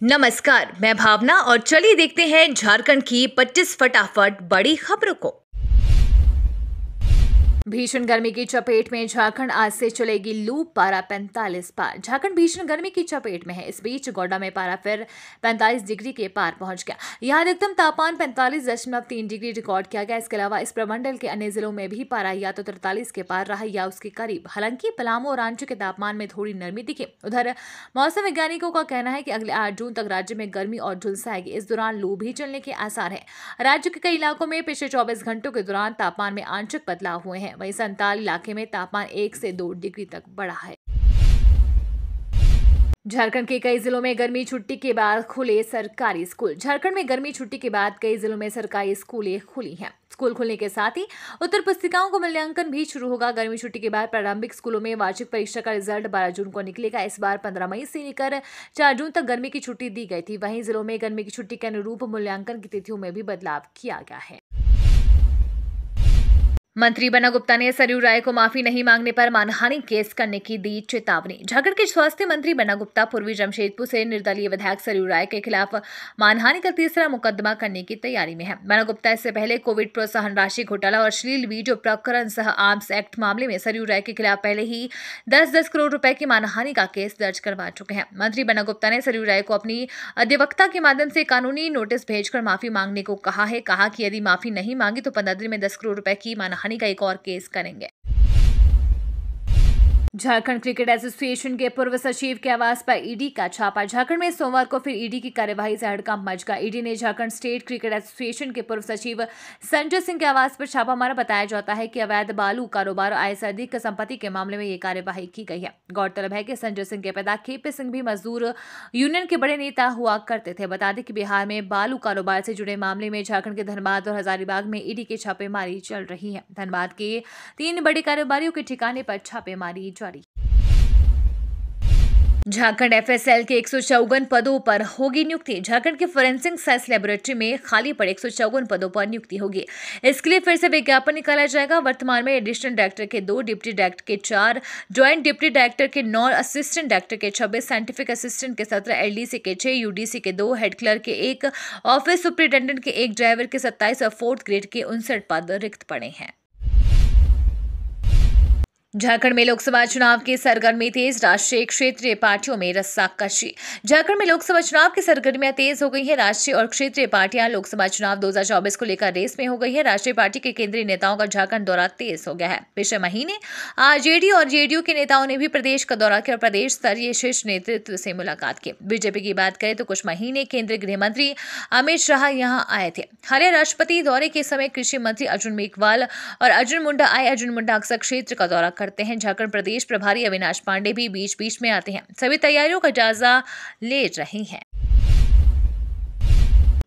नमस्कार, मैं भावना और चलिए देखते हैं झारखंड की 25 फटाफट बड़ी खबरों को। भीषण गर्मी की चपेट में झारखंड, आज से चलेगी लू। पारा 45 पार। झारखंड भीषण गर्मी की चपेट में है। इस बीच गोड्डा में पारा फिर 45 डिग्री के पार पहुंच गया। यहां अधिकतम तापमान 45.3 डिग्री रिकॉर्ड किया गया। इसके अलावा इस प्रमंडल के अन्य जिलों में भी पारा या तो 43 के पार रहा या उसके करीब। हालांकि पलामू और रांची के तापमान में थोड़ी नरमी दिखी। उधर मौसम वैज्ञानिकों का कहना है कि अगले 8 जून तक राज्य में गर्मी और झुलस आएगी। इस दौरान लू भी चलने के आसार है। राज्य के कई इलाकों में पिछले 24 घंटों के दौरान तापमान में आंशिक बदलाव हुए हैं। वहीं संताल इलाके में तापमान 1 से 2 डिग्री तक बढ़ा है। झारखंड के कई जिलों में गर्मी छुट्टी के बाद खुले सरकारी स्कूल। झारखंड में गर्मी छुट्टी के बाद कई जिलों में सरकारी स्कूलें खुली हैं। स्कूल खुलने के साथ ही उत्तर पुस्तिकाओं को मूल्यांकन भी शुरू होगा। गर्मी छुट्टी के बाद प्रारंभिक स्कूलों में वार्षिक परीक्षा का रिजल्ट 12 जून को निकलेगा। इस बार 15 मई से लेकर 4 जून तक गर्मी की छुट्टी दी गई थी। वहीं जिलों में गर्मी की छुट्टी के अनुरूप मूल्यांकन की तिथियों में भी बदलाव किया गया है। मंत्री बन्ना गुप्ता ने सरयू राय को माफी नहीं मांगने पर मानहानि केस करने की दी चेतावनी। झारखंड के स्वास्थ्य मंत्री बन्ना गुप्ता पूर्वी जमशेदपुर से निर्दलीय विधायक सरयू राय के खिलाफ मानहानि का तीसरा मुकदमा करने की तैयारी में है। बन्ना गुप्ता इससे पहले कोविड प्रोत्साहन राशि घोटाला और अश्लील वीडियो प्रकरण सह आर्म्स एक्ट मामले में सरयू राय के खिलाफ पहले ही 10-10 करोड़ रुपए की मानहानि का केस दर्ज करवा चुके हैं। मंत्री बन्ना गुप्ता ने सरयू राय को अपनी अधिवक्ता के माध्यम से कानूनी नोटिस भेजकर माफी मांगने को कहा है। कहा कि यदि माफी नहीं मांगी तो 15 दिन में 10 करोड़ रुपए की मानहानि का एक और केस करेंगे। झारखंड क्रिकेट एसोसिएशन के पूर्व सचिव के आवास पर ईडी का छापा। झारखंड में सोमवार को फिर ईडी की कार्यवाही से हड़कंप मच गया। ईडी ने झारखंड स्टेट क्रिकेट एसोसिएशन के पूर्व सचिव संजय सिंह के आवास पर छापा मारा। बताया जाता है कि अवैध बालू कारोबार और आय से अधिक संपत्ति के मामले में ये कार्यवाही की गई है। गौरतलब है कि संजय सिंह के पिता केपी सिंह भी मजदूर यूनियन के बड़े नेता हुआ करते थे। बता दें कि बिहार में बालू कारोबार से जुड़े मामले में झारखंड के धनबाद और हजारीबाग में ईडी की छापेमारी चल रही है। धनबाद के 3 बड़े कारोबारियों के ठिकाने पर छापेमारी जारी। झारखंड एफएसएल के 154 पदों पर होगी नियुक्ति। झारखंड के फोरेंसिक साइंस लेबोरेटरी में खाली पड़े 154 पदों पर नियुक्ति होगी। इसके लिए फिर से विज्ञापन निकाला जाएगा। वर्तमान में एडिशनल डायरेक्टर के 2, डिप्टी डायरेक्टर के 4, ज्वाइंट डिप्टी डायरेक्टर के 9, असिस्टेंट डायरेक्टर के 26, साइंटिफिक असिस्टेंट के 17, एलडीसी के 6, यूडीसी के 2, हेड क्लर्क के 1, ऑफिस सुपरिटेंडेंट के 1, ड्राइवर के 27 और 4th ग्रेड के 59 पद रिक्त पड़े हैं। झारखंड में लोकसभा चुनाव की सरगर्मी तेज। राष्ट्रीय क्षेत्रीय पार्टियों में रस्साकशी। झारखंड में लोकसभा चुनाव की सरगर्मियां तेज हो गई है। राष्ट्रीय और क्षेत्रीय पार्टियां लोकसभा चुनाव 2024 को लेकर रेस में हो गई है। राष्ट्रीय पार्टी के केंद्रीय नेताओं का झारखंड दौरा तेज हो गया है। पिछले महीने आरजेडी और जेडीयू के नेताओं ने भी प्रदेश का दौरा किया और प्रदेश स्तरीय शीर्ष नेतृत्व से मुलाकात की। बीजेपी की बात करें तो कुछ महीने केंद्रीय गृह मंत्री अमित शाह यहां आए थे। हालिया राष्ट्रपति दौरे के समय कृषि मंत्री अर्जुन मेघवाल और अर्जुन मुंडा आए। अर्जुन मुंडा अक्सर क्षेत्र का दौरा करते हैं। झारखंड प्रदेश प्रभारी अविनाश पांडे भी बीच बीच में आते हैं। सभी तैयारियों का जायजा ले रहे हैं।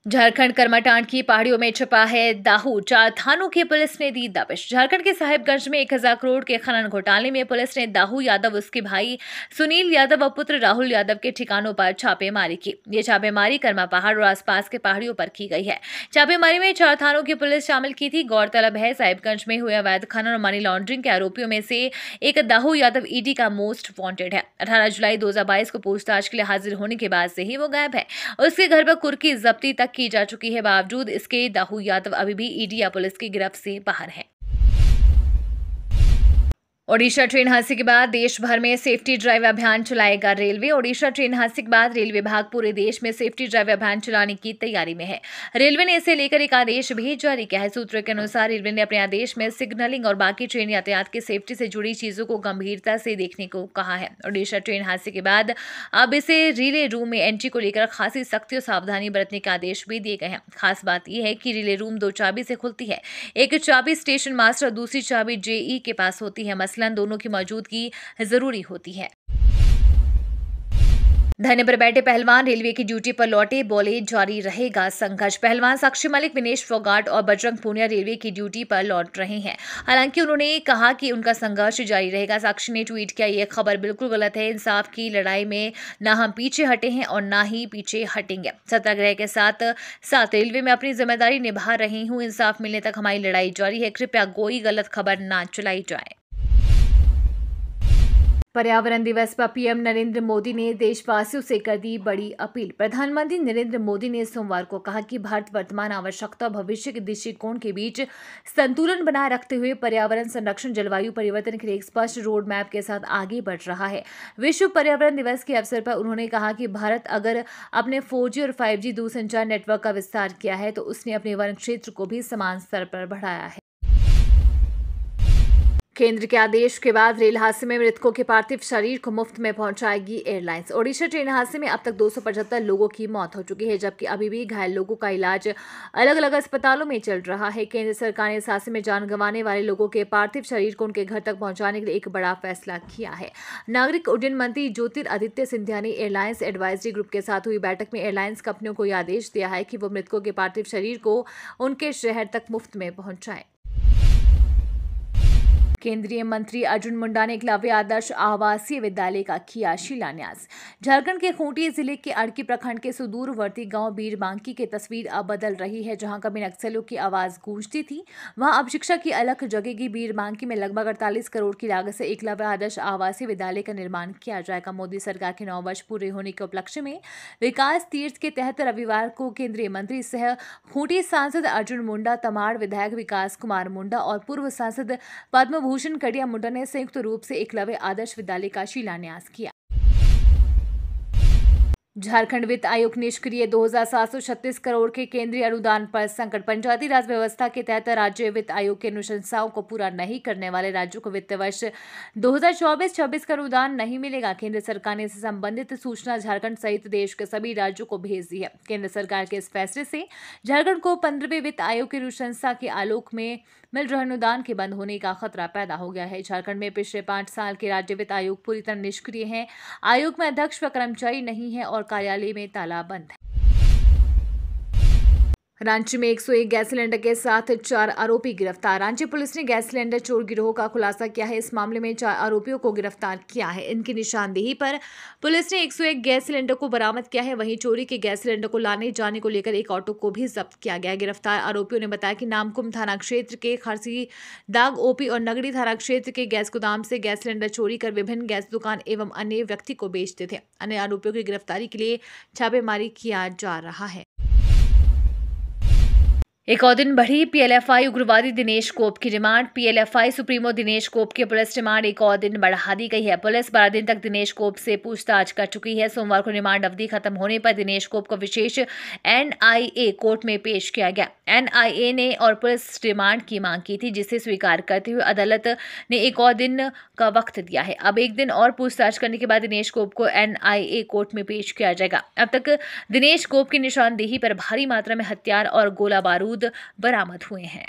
झारखंड करमाटांड की पहाड़ियों में छुपा है दाहू। 4 थानों की पुलिस ने दी दबिश। झारखंड के साहिबगंज में 1000 करोड़ के खनन घोटाले में पुलिस ने दाहू यादव, उसके भाई सुनील यादव और पुत्र राहुल यादव के ठिकानों पर छापेमारी की। ये छापेमारी कर्मा पहाड़ और आसपास के पहाड़ियों पर की गई है। छापेमारी में 4 थानों की पुलिस शामिल की थी। गौरतलब है साहिबगंज में हुए अवैध खनन और मनी लॉन्ड्रिंग के आरोपियों में से एक दाहू यादव ईडी का मोस्ट वांटेड है। 18 जुलाई 2022 को पूछताछ के लिए हाजिर होने के बाद से ही वो गायब है। उसके घर पर कुर्की जब्ती तक की जा चुकी है। बावजूद इसके दाहू यादव अभी भी ईडी या पुलिस की गिरफ्त से बाहर है। ओडिशा ट्रेन हादसे के बाद देश भर में सेफ्टी ड्राइव अभियान चलाएगा रेलवे। ओडिशा ट्रेन हादसे के बाद रेल विभाग पूरे देश में सेफ्टी ड्राइव अभियान चलाने की तैयारी में है। रेलवे ने इसे लेकर एक आदेश भी जारी किया है। सूत्रों के अनुसार रेलवे ने अपने आदेश में सिग्नलिंग और बाकी ट्रेन यातायात की सेफ्टी से जुड़ी चीजों को गंभीरता से देखने को कहा है। ओडिशा ट्रेन हादसे के बाद अब इसे रिले रूम में एंट्री को लेकर खासी सख्ती और सावधानी बरतने के आदेश भी दिए गए हैं। खास बात यह है कि रिले रूम 2 चाबी से खुलती है। एक चाबी स्टेशन मास्टर और दूसरी चाबी जेई के पास होती है। दोनों की मौजूदगी जरूरी होती है। धरने पर बैठे पहलवान रेलवे की ड्यूटी पर लौटे, बोले जारी रहेगा संघर्ष। पहलवान साक्षी मलिक, विनेश फोगाट और बजरंग पूनिया रेलवे की ड्यूटी पर लौट रहे हैं। हालांकि उन्होंने कहा कि उनका संघर्ष जारी रहेगा। साक्षी ने ट्वीट किया, यह खबर बिल्कुल गलत है। इंसाफ की लड़ाई में ना हम पीछे हटे हैं और ना ही पीछे हटेंगे। सत्याग्रह के साथ साथ रेलवे में अपनी जिम्मेदारी निभा रही हूँ। इंसाफ मिलने तक हमारी लड़ाई जारी है। कृपया कोई गलत खबर ना चलाई जाए। पर्यावरण दिवस पर पीएम नरेंद्र मोदी ने देशवासियों से कर दी बड़ी अपील। प्रधानमंत्री नरेंद्र मोदी ने सोमवार को कहा कि भारत वर्तमान आवश्यकता और भविष्य के दृष्टिकोण के बीच संतुलन बनाए रखते हुए पर्यावरण संरक्षण, जलवायु परिवर्तन के लिए एक स्पष्ट रोड मैप के साथ आगे बढ़ रहा है। विश्व पर्यावरण दिवस के अवसर पर उन्होंने कहा कि भारत अगर अपने 4G और 5G दूरसंचार नेटवर्क का विस्तार किया है तो उसने अपने वन क्षेत्र को भी समान स्तर पर बढ़ाया है। केंद्र के आदेश के बाद रेल हादसे में मृतकों के पार्थिव शरीर को मुफ्त में पहुंचाएगी एयरलाइंस। ओडिशा ट्रेन हादसे में अब तक 275 लोगों की मौत हो चुकी है, जबकि अभी भी घायल लोगों का इलाज अलग अलग अस्पतालों में चल रहा है। केंद्र सरकार ने इस हादसे में जान गंवाने वाले लोगों के पार्थिव शरीर को उनके घर तक पहुंचाने के लिए एक बड़ा फैसला किया है। नागरिक उड्डयन मंत्री ज्योतिरादित्य सिंधिया ने एयरलाइंस एडवाइजरी ग्रुप के साथ हुई बैठक में एयरलाइंस कंपनियों को यह आदेश दिया है कि वो मृतकों के पार्थिव शरीर को उनके शहर तक मुफ्त में पहुंचाएं। केंद्रीय मंत्री अर्जुन मुंडा ने एकलव्य आदर्श आवासीय विद्यालय का किया शिलान्यास। झारखंड के खूंटी जिले के अड़की प्रखंड के सुदूरवर्ती गांव बीरबांकी की तस्वीर अब बदल रही है। जहां कभी नक्सलियों की आवाज गूंजती थी, वहां अब शिक्षा की अलख जगेगी। बीरबांकी में लगभग 48 करोड़ की लागत से एकलव्य आदर्श आवासीय विद्यालय का निर्माण किया जाएगा। मोदी सरकार के 9 वर्ष पूरे होने के उपलक्ष्य में विकास तीर्थ के तहत रविवार को केंद्रीय मंत्री सह खूंटी सांसद अर्जुन मुंडा, तमाड़ विधायक विकास कुमार मुंडा और पूर्व सांसद पद्म भूषण कड़िया मुंडा ने संयुक्त रूप से एकलव्य आदर्श विद्यालय का शिलान्यास किया। झारखंड वित्त आयोग निष्क्रिय, 2736 करोड़ के केंद्रीय अनुदान पर संकट। पंचायती राज व्यवस्था के तहत राज्य वित्त आयोग की अनुशंसाओं को पूरा नहीं करने वाले राज्यों को वित्त वर्ष 2024-26 का अनुदान नहीं मिलेगा। केंद्र सरकार ने इससे संबंधित सूचना झारखंड सहित देश के सभी राज्यों को भेज दी है। केंद्र सरकार के इस फैसले से झारखंड को 15वें वित्त आयोग की अनुशंसा के आलोक में मिल रहे अनुदान के बंद होने का खतरा पैदा हो गया है। झारखंड में पिछले 5 साल के राज्य वित्त आयोग पूरी तरह निष्क्रिय है। आयोग में अध्यक्ष व कर्मचारी नहीं है और कार्यालय में ताला बंद है। रांची में 101 गैस सिलेंडर के साथ 4 आरोपी गिरफ्तार। रांची पुलिस ने गैस सिलेंडर चोर गिरोह का खुलासा किया है। इस मामले में 4 आरोपियों को गिरफ्तार किया है। इनकी निशानदेही पर पुलिस ने 101 गैस सिलेंडर को बरामद किया है। वहीं चोरी के गैस सिलेंडर को लाने जाने को लेकर एक ऑटो को भी जब्त किया गया। गिरफ्तार आरोपियों ने बताया कि नामकुम थाना क्षेत्र के खरसी दाग ओपी और नगड़ी थाना क्षेत्र के गैस गोदाम से गैस सिलेंडर चोरी कर विभिन्न गैस दुकान एवं अन्य व्यक्ति को बेचते थे। अन्य आरोपियों की गिरफ्तारी के लिए छापेमारी किया जा रहा है। एक और दिन बढ़ी पीएलएफआई उग्रवादी दिनेश कोप की रिमांड। पीएलएफआई सुप्रीमो दिनेश कोप की पुलिस रिमांड एक और दिन बढ़ा दी गई है। पुलिस 12 दिन तक दिनेश कोप से पूछताछ कर चुकी है। सोमवार को रिमांड अवधि खत्म होने पर दिनेश कोप को विशेष एनआईए कोर्ट में पेश किया गया। एनआईए ने और पुलिस रिमांड की मांग की थी, जिसे स्वीकार करते हुए अदालत ने एक और दिन का वक्त दिया है। अब एक दिन और पूछताछ करने के बाद दिनेश कोप को एनआईए कोर्ट में पेश किया जाएगा। अब तक दिनेश कोप की निशानदेही पर भारी मात्रा में हथियार और गोला बारूद बरामद हुए हैं।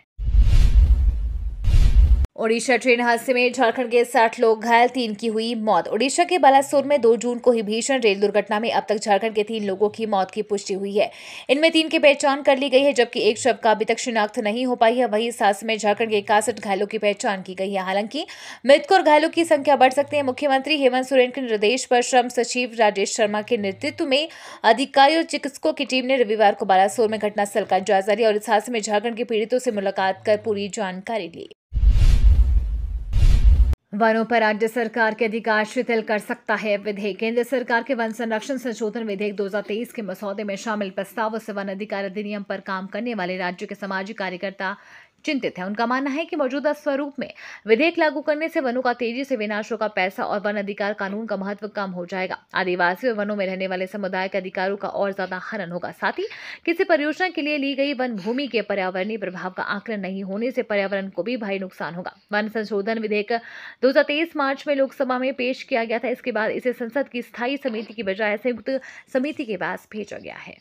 ओडिशा ट्रेन हादसे में झारखंड के 60 लोग घायल, 3 की हुई मौत। ओडिशा के बालासोर में 2 जून को हुई भीषण रेल दुर्घटना में अब तक झारखंड के 3 लोगों की मौत की पुष्टि हुई है। इनमें 3 की पहचान कर ली गई है, जबकि एक शव का अभी तक शिनाख्त नहीं हो पाई है। वहीं इस हादसे में झारखंड के 61 घायलों की पहचान की गई है। हालांकि मृतकों और घायलों की संख्या बढ़ सकती है। मुख्यमंत्री हेमंत सोरेन के निर्देश पर श्रम सचिव राजेश शर्मा के नेतृत्व में अधिकारियों और चिकित्सकों की टीम ने रविवार को बालासोर में घटनास्थल का जायजा लिया और इस हादसे में झारखंड के पीड़ितों से मुलाकात कर पूरी जानकारी ली। वनों पर राज्य सरकार के अधिकार शिथिल कर सकता है विधेयक। केंद्र सरकार के वन संरक्षण संशोधन विधेयक 2023 के मसौदे में शामिल प्रस्तावों से वन अधिकार अधिनियम पर काम करने वाले राज्यों के सामाजिक कार्यकर्ता चिंतित है। उनका मानना है कि मौजूदा स्वरूप में विधेयक लागू करने से वनों का तेजी से विनाश होगा, पैसा और वन अधिकार कानून का महत्व कम हो जाएगा। आदिवासी और वनों में रहने वाले समुदाय के अधिकारों का और ज्यादा हनन होगा। साथ ही किसी परियोजना के लिए ली गई वन भूमि के पर्यावरणीय प्रभाव का आकलन नहीं होने से पर्यावरण को भी भारी नुकसान होगा। वन संशोधन विधेयक 2023 मार्च में लोकसभा में पेश किया गया था। इसके बाद इसे संसद की स्थायी समिति की बजाय संयुक्त समिति के पास भेजा गया है।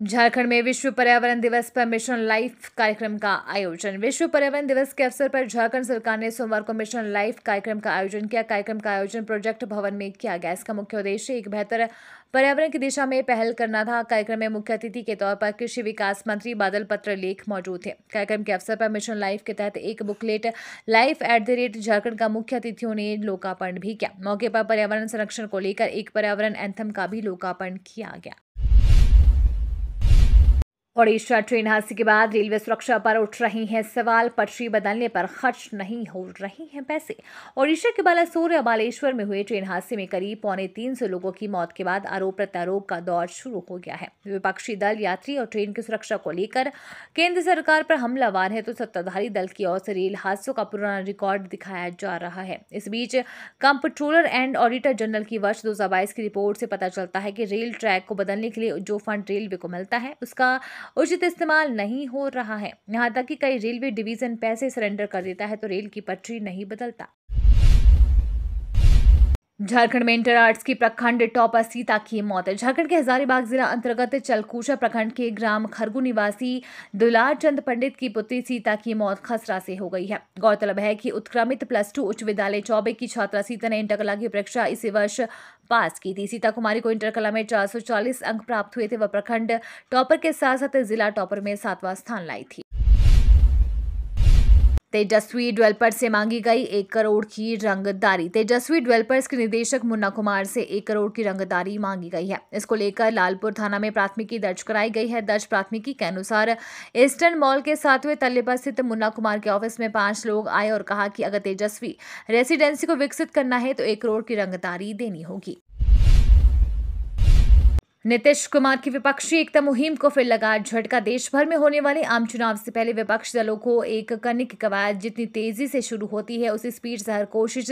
झारखंड में विश्व पर्यावरण दिवस पर मिशन लाइफ कार्यक्रम का आयोजन। विश्व पर्यावरण दिवस के अवसर पर झारखंड सरकार ने सोमवार को मिशन लाइफ कार्यक्रम का आयोजन किया। कार्यक्रम का आयोजन प्रोजेक्ट भवन में किया गया। इसका मुख्य उद्देश्य एक बेहतर पर्यावरण की दिशा में पहल करना था। कार्यक्रम में मुख्य अतिथि के तौर पर कृषि विकास मंत्री बादल पत्रलेख मौजूद थे। कार्यक्रम के अवसर पर मिशन लाइफ के तहत एक बुकलेट life@झारखंड का मुख्य अतिथियों ने लोकार्पण भी किया। मौके पर पर्यावरण संरक्षण को लेकर एक पर्यावरण एंथम का भी लोकार्पण किया गया। ओडिशा ट्रेन हादसे के बाद रेलवे सुरक्षा पर उठ रही हैं सवाल। पटरी बदलने पर खर्च नहीं हो रही हैं पैसे। ओडिशा के बालासोर या बालेश्वर में हुए ट्रेन हादसे में करीब 350 लोगों की मौत के बाद आरोप प्रत्यारोप का दौर शुरू हो गया है। विपक्षी दल यात्री और ट्रेन की सुरक्षा को लेकर केंद्र सरकार पर हमलावर है, तो सत्ताधारी दल की ओर से रेल हादसों का पुराना रिकॉर्ड दिखाया जा रहा है। इस बीच कंप्ट्रोलर एंड ऑडिटर जनरल की वर्ष 2022 की रिपोर्ट से पता चलता है कि रेल ट्रैक को बदलने के लिए जो फंड रेलवे को मिलता है उसका उचित इस्तेमाल नहीं हो रहा है। यहाँ तक कि कई रेलवे डिवीजन पैसे सरेंडर कर देता है तो रेल की पटरी नहीं बदलता। झारखंड में इंटर आर्ट्स की प्रखंड टॉपर सीता की मौत। झारखंड के हजारीबाग जिला अंतर्गत चलकूचा प्रखंड के ग्राम खरगू निवासी दुलार चंद पंडित की पुत्री सीता की मौत खसरा से हो गई है। गौरतलब है कि उत्क्रमित +2 उच्च विद्यालय चौबे की छात्रा सीता ने इंटर कला की परीक्षा इसी वर्ष पास की थी। सीता कुमारी को इंटर कला में 440 अंक प्राप्त हुए थे। वह प्रखंड टॉपर के साथ साथ जिला टॉपर में 7वां स्थान लाई थी। तेजस्वी डेवलपर्स से मांगी गई 1 करोड़ की रंगदारी। तेजस्वी डेवलपर्स के निदेशक मुन्ना कुमार से 1 करोड़ की रंगदारी मांगी गई है। इसको लेकर लालपुर थाना में प्राथमिकी दर्ज कराई गई है। दर्ज प्राथमिकी के अनुसार ईस्टर्न मॉल के 7वें तल्ले पर स्थित मुन्ना कुमार के ऑफिस में 5 लोग आए और कहा कि अगर तेजस्वी रेसिडेंसी को विकसित करना है तो 1 करोड़ की रंगदारी देनी होगी। नीतीश कुमार की विपक्षी एकता मुहिम को फिर लगा झटका। देश भर में होने वाले आम चुनाव से पहले विपक्षी दलों को एक करने की कवायद जितनी तेजी से शुरू होती है उसी स्पीड से हर कोशिश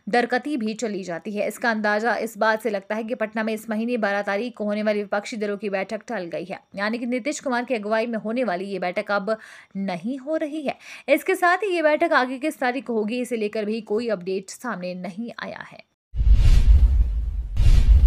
दरकती भी चली जाती है। इसका अंदाजा इस बात से लगता है कि पटना में इस महीने 12 तारीख को होने वाली विपक्षी दलों की बैठक टल गई है, यानी कि नीतीश कुमार की अगुवाई में होने वाली ये बैठक अब नहीं हो रही है। इसके साथ ही ये बैठक आगे किस तारीख को होगी इसे लेकर भी कोई अपडेट सामने नहीं आया है।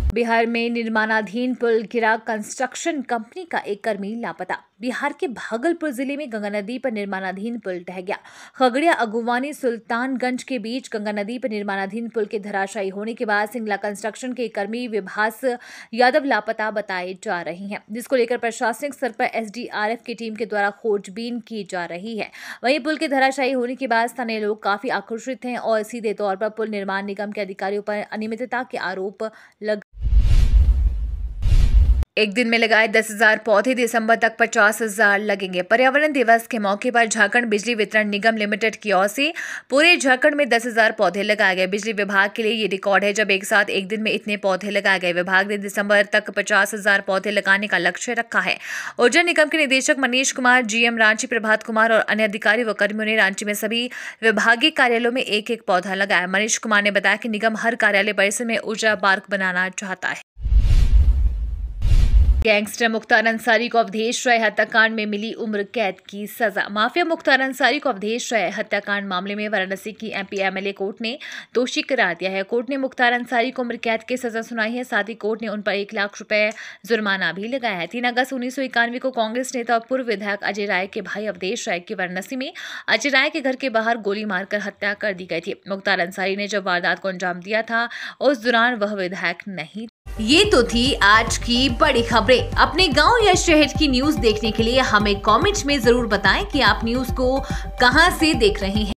बिहार में निर्माणाधीन पुल गिरा, कंस्ट्रक्शन कंपनी का एक कर्मी लापता। बिहार के भागलपुर जिले में गंगा नदी पर निर्माणाधीन पुल ढह गया। खगड़िया अगुवानी सुल्तानगंज के बीच गंगा नदी पर निर्माणाधीन पुल के धराशायी होने के बाद सिंगला कंस्ट्रक्शन के कर्मी विभास यादव लापता बताए जा रहे हैं, जिसको लेकर प्रशासनिक स्तर पर SDRF की टीम के द्वारा खोजबीन की जा रही है। वहीं पुल के धराशायी होने के बाद स्थानीय लोग काफी आक्रोशित हैं और सीधे तौर पर पुल निर्माण निगम के अधिकारियों पर अनियमितता के आरोप लग एक दिन में लगाए 10,000 पौधे, दिसंबर तक 50,000 लगेंगे। पर्यावरण दिवस के मौके पर झारखंड बिजली वितरण निगम लिमिटेड की ओर से पूरे झारखंड में 10,000 पौधे लगाए गए। बिजली विभाग के लिए ये रिकॉर्ड है जब एक साथ एक दिन में इतने पौधे लगाए गए। विभाग ने दिसंबर तक 50,000 पौधे लगाने का लक्ष्य रखा है। ऊर्जा निगम के निदेशक मनीष कुमार, GM रांची प्रभात कुमार और अन्य अधिकारी व कर्मियों ने रांची में सभी विभागीय कार्यालयों में एक एक पौधा लगाया। मनीष कुमार ने बताया कि निगम हर कार्यालय परिसर में ऊर्जा पार्क बनाना चाहता है। गैंगस्टर मुख्तार अंसारी को अवधेश राय हत्याकांड में मिली उम्र कैद की सजा। माफिया मुख्तार अंसारी को अवधेश राय हत्याकांड मामले में वाराणसी की MP MLA कोर्ट ने दोषी करार दिया है। कोर्ट ने मुख्तार अंसारी को उम्र कैद की सजा सुनाई है। साथ ही कोर्ट ने उन पर 1 लाख रुपए जुर्माना भी लगाया है। 3 अगस्त 1991 को कांग्रेस नेता और पूर्व विधायक अजय राय के भाई अवधेश राय की वाराणसी में अजय राय के घर के बाहर गोली मारकर हत्या कर दी गई थी। मुख्तार अंसारी ने जब वारदात को अंजाम दिया था उस दौरान वह विधायक नहीं। ये तो थी आज की बड़ी खबरें। अपने गांव या शहर की न्यूज देखने के लिए हमें कमेंट्स में जरूर बताएं कि आप न्यूज को कहां से देख रहे हैं।